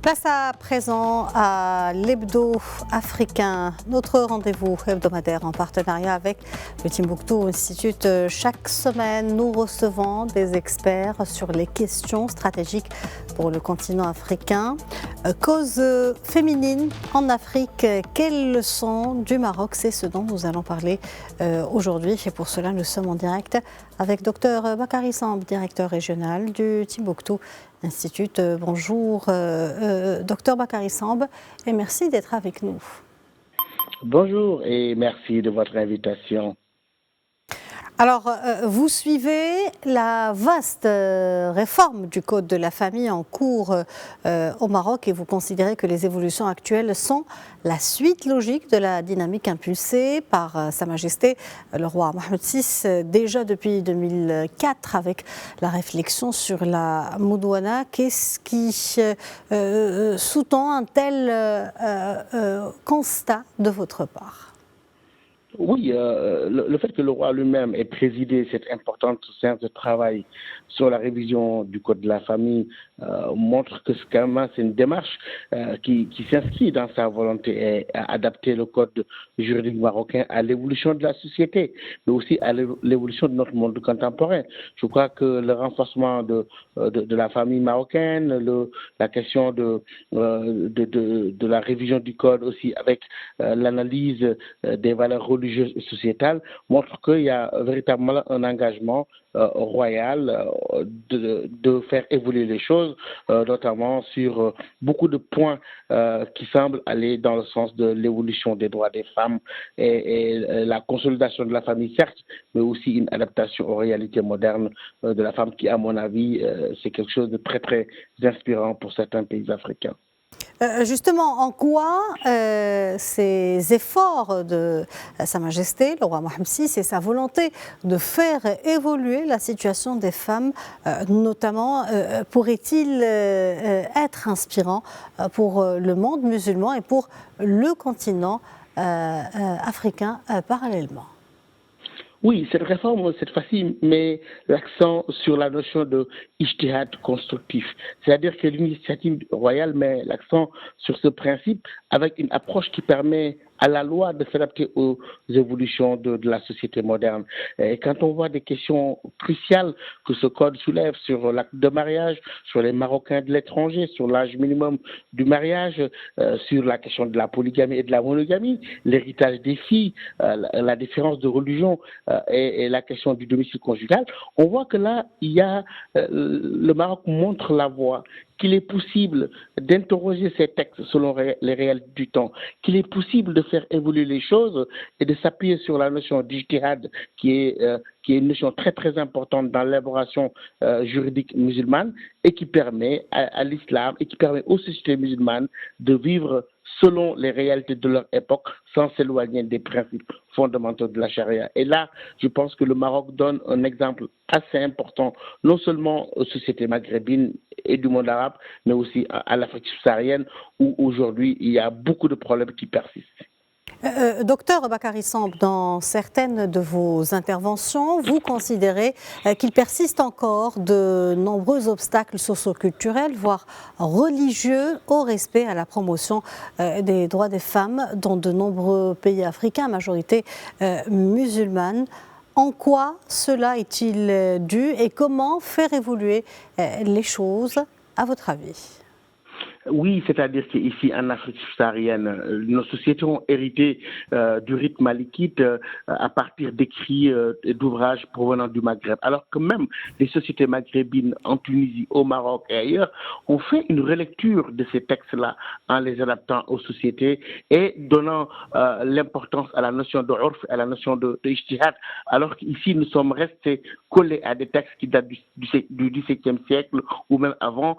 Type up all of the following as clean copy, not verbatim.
Place à présent à l'hebdo africain, notre rendez-vous hebdomadaire en partenariat avec le Timbuktu Institute. Chaque semaine, nous recevons des experts sur les questions stratégiques pour le continent africain. Cause féminine en Afrique, quelles leçons du Maroc? C'est ce dont nous allons parler aujourd'hui. Et pour cela, nous sommes en direct avec Dr Bakary Samb, directeur régional du Timbuktu Institute. Bonjour, Dr Bakary Samb, et merci d'être avec nous. Bonjour et merci de votre invitation. Alors, vous suivez la vaste réforme du Code de la famille en cours au Maroc et vous considérez que les évolutions actuelles sont la suite logique de la dynamique impulsée par Sa Majesté le roi Mohamed VI déjà depuis 2004 avec la réflexion sur la Moudouana. Qu'est-ce qui sous-tend un tel constat de votre part ? Oui, le fait que le roi lui-même ait présidé cette importante séance de travail sur la révision du Code de la famille montre que c'est une démarche qui s'inscrit dans sa volonté à adapter le Code juridique marocain à l'évolution de la société, mais aussi à l'évolution de notre monde contemporain. Je crois que le renforcement de la famille marocaine, la question de la révision du Code aussi avec l'analyse des valeurs religieuses et sociétales montre qu'il y a véritablement un engagement royal de faire évoluer les choses, notamment sur beaucoup de points qui semblent aller dans le sens de l'évolution des droits des femmes et la consolidation de la famille, certes, mais aussi une adaptation aux réalités modernes de la femme qui, à mon avis, c'est quelque chose de très, très inspirant pour certains pays africains. Justement, en quoi ces efforts de Sa Majesté, le roi Mohamed VI, et sa volonté de faire évoluer la situation des femmes, notamment, pourrait-il être inspirant pour le monde musulman et pour le continent africain parallèlement? Oui, cette réforme, cette fois-ci, met l'accent sur la notion de ijtihad constructif. C'est-à-dire que l'initiative royale met l'accent sur ce principe avec une approche qui permet à la loi de s'adapter aux évolutions de la société moderne. Et quand on voit des questions cruciales que ce code soulève sur l'acte de mariage, sur les Marocains de l'étranger, sur l'âge minimum du mariage, sur la question de la polygamie et de la monogamie, l'héritage des filles, la différence de religion et la question du domicile conjugal, on voit que là, le Maroc montre la voie, qu'il est possible d'interroger ces textes selon les réalités du temps, qu'il est possible de faire évoluer les choses et de s'appuyer sur la notion d'ijtihad qui est une notion très très importante dans l'élaboration juridique musulmane et qui permet à l'islam et qui permet aux sociétés musulmanes de vivre selon les réalités de leur époque sans s'éloigner des principes fondamentaux de la charia. Et là, je pense que le Maroc donne un exemple assez important, non seulement aux sociétés maghrébines et du monde arabe, mais aussi à l'Afrique subsaharienne, où aujourd'hui il y a beaucoup de problèmes qui persistent. Docteur Bakary Samb, dans certaines de vos interventions, vous considérez qu'il persiste encore de nombreux obstacles socioculturels, voire religieux, au respect à la promotion des droits des femmes dans de nombreux pays africains, à majorité musulmane. En quoi cela est-il dû et comment faire évoluer les choses, à votre avis ? Oui, c'est-à-dire qu'ici, en Afrique subsaharienne, nos sociétés ont hérité du rite malikite à partir d'écrits et d'ouvrages provenant du Maghreb. Alors que même les sociétés maghrébines en Tunisie, au Maroc et ailleurs ont fait une relecture de ces textes-là en les adaptant aux sociétés et donnant l'importance à la notion de urf, à la notion de ijtihad, alors qu'ici, nous sommes restés collés à des textes qui datent du XVIIe siècle ou même avant,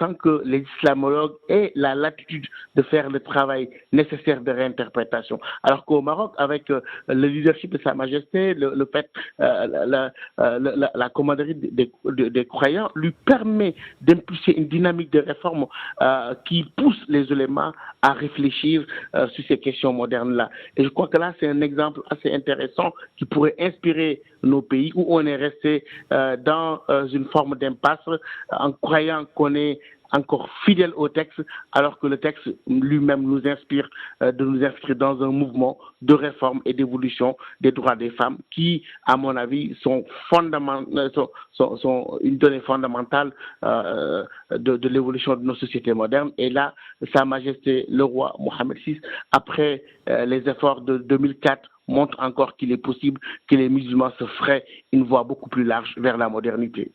sans que les islamologues aient la latitude de faire le travail nécessaire de réinterprétation. Alors qu'au Maroc, avec le leadership de Sa Majesté, le fait, la commanderie des croyants lui permet d'impulser une dynamique de réforme qui pousse les ulémas à réfléchir sur ces questions modernes-là. Et je crois que là, c'est un exemple assez intéressant qui pourrait inspirer nos pays où on est resté dans une forme d'impasse en croyant qu'on est encore fidèles au texte, alors que le texte lui-même nous inspire de nous inscrire dans un mouvement de réforme et d'évolution des droits des femmes qui, à mon avis, sont une donnée fondamentale de l'évolution de nos sociétés modernes. Et là, Sa Majesté le roi Mohamed VI, après les efforts de 2004, montre encore qu'il est possible que les musulmans se fraient une voie beaucoup plus large vers la modernité.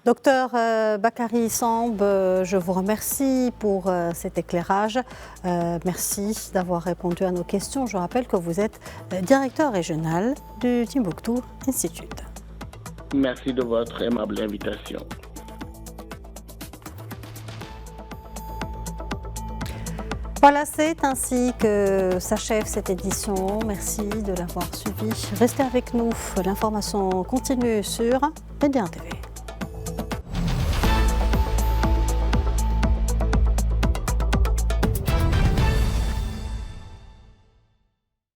Docteur Bakary Samb, je vous remercie pour cet éclairage. Merci d'avoir répondu à nos questions. Je rappelle que vous êtes directeur régional du Timbuktu Institute. Merci de votre aimable invitation. Voilà, c'est ainsi que s'achève cette édition. Merci de l'avoir suivi. Restez avec nous. L'information continue sur Média TV.